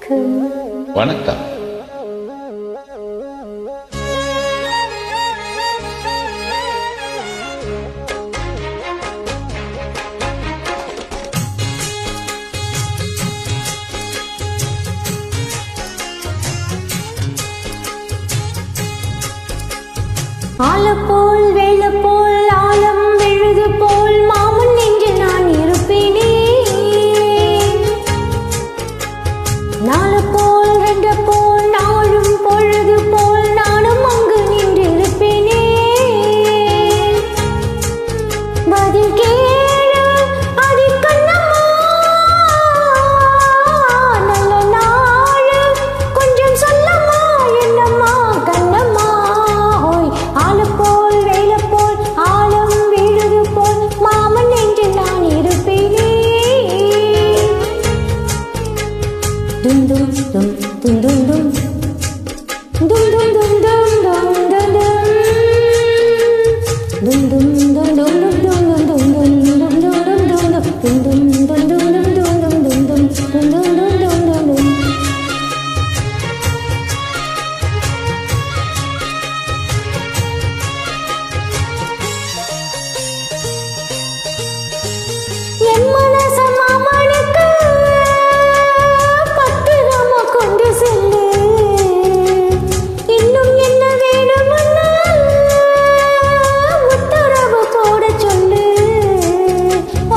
வணக்கம். ஆலப்போல் வெள்ளப்போல் ஆலம் விழுது போல் மாமன் நெஞ்சில் நான் இருப்பேனே. நாலு போல் ரெண்டு போல் நாளும் பொழுது போல் நானும் அங்கு நின்று இருப்பேனே. பதில் கேளு அடி கண்ணம்மா, நல்ல நாளு கொஞ்சம் சொல்லம்மா என்னம்மா கண்ணம்மா. ஹோய் ஆலப்போல் வெள்ளப்போல் ஆலம் விழுது போல் மாமன் நெஞ்சில் நான் இருப்பேனே. Dum dum dum dum dum dum dum dum dum dum dum dum dum dum dum என் மனச மாமனுக்கு பத்திரமா கொண்டு செல்லு. இன்னும் என்ன வேணும்னு உத்தரவு போட சொல்லு.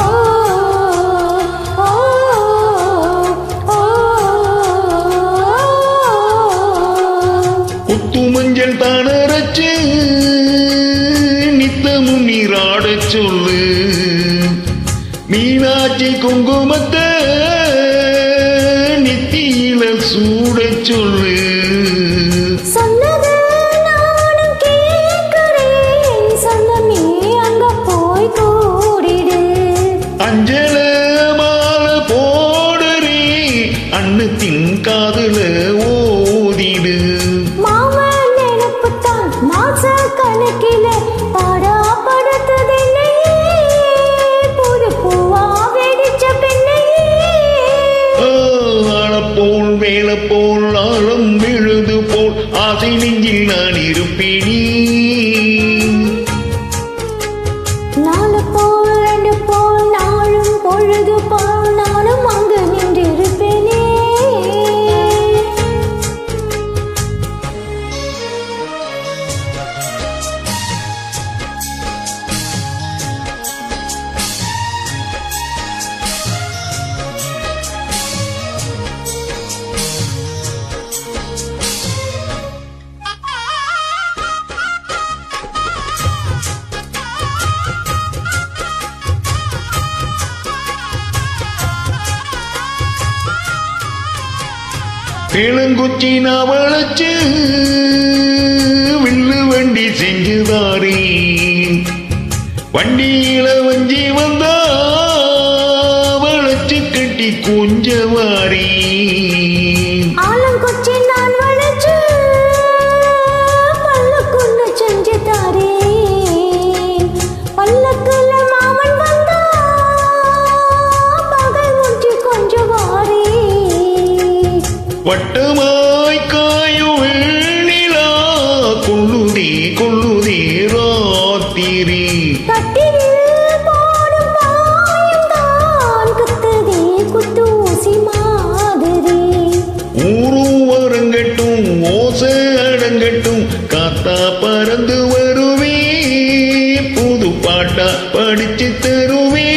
ஓ ஓ ஓ குத்து மஞ்சள் தானரைச்சு நித்தமும் நீராடச் சொல்லு. மீனாட்சி குங்குமத்தை நித்தியில சூடச் சொல்லு. சொன்னது நானும் கேட்கிறேன், சொன்னமே அங்க போய் கூடிடு. அஞ்சல மாலை போடுறே அன்னத்தின் காதுல ஓதிடு. மாமன் நினைப்புத்தான் மாச கணக்கில பாடா படுத்ததென்னையே, புது பூவா வெடிச்ச பெண்ணையே. ஆளப்போல் வேலை போல் ஆழம் விழுது போல் ஆசை நெஞ்சில் நான் இருப்பேனே. நாலு போல் ரெண்டு போல் நாளும் பொழுது போல் நானும் அங்கு நின்று இருப்பேனே. இளங்குச்சி நவளச்சு வில்லு வண்டி செஞ்சுதாரே. வண்டியில வஞ்சி வந்தா வளைச்சு கட்டி கொஞ்சவாரி. ஆலங்குச்சி நான் வளைச்சு பல்லக்குன்னு செஞ்சு தாரேன். பல்லக்குல மாமன் வந்தா பகல் முடிச்சு கொஞ்சம் வாரி. வட்டமாய் காயும் வெண்ணிலா கொள்ளுதே கொள்ளுதே ராத்திரி. கட்டில் போடும் பாயும் தான் குத்துதே குத்து ஊசி மாதிரி. ஊரும் அரங்கட்டும் ஓசை அடங்கட்டும் காத்தா பறந்து வருவே புது பாட்டா படிச்சு தருவே.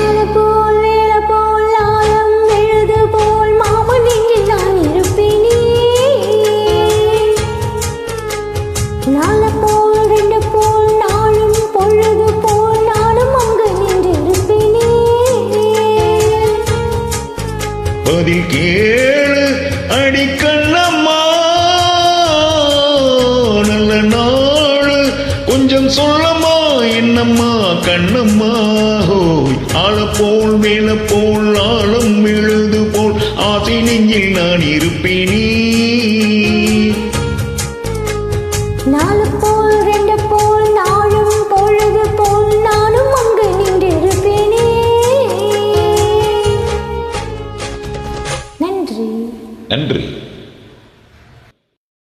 ஆலப்போல் வேலப்போல் ஆலம் விழுது போல் மாமன் நெஞ்சில் நான் இருப்பேனே. நாலு போல் ரெண்டு போல் நாளும் பொழுது போல் நானும் அங்கு நின்று இருப்பேனே. பதில் கேளு அடி கண்ணம்மா, நல்ல நாளு கொஞ்சம் சொல்லம்மா என்னம்மா கண்ணம்மா. ஹோய் ஆளப்போல் வேலை போல் ஆழம் விழுது போல் ஆசை நெஞ்சில் நான் இருப்பேனே. நாலு போல் ரெண்டு போல் நாளும் பொழுது போல் நானும் அங்கு நின்று இருப்பேனே. நன்றி. நன்றி.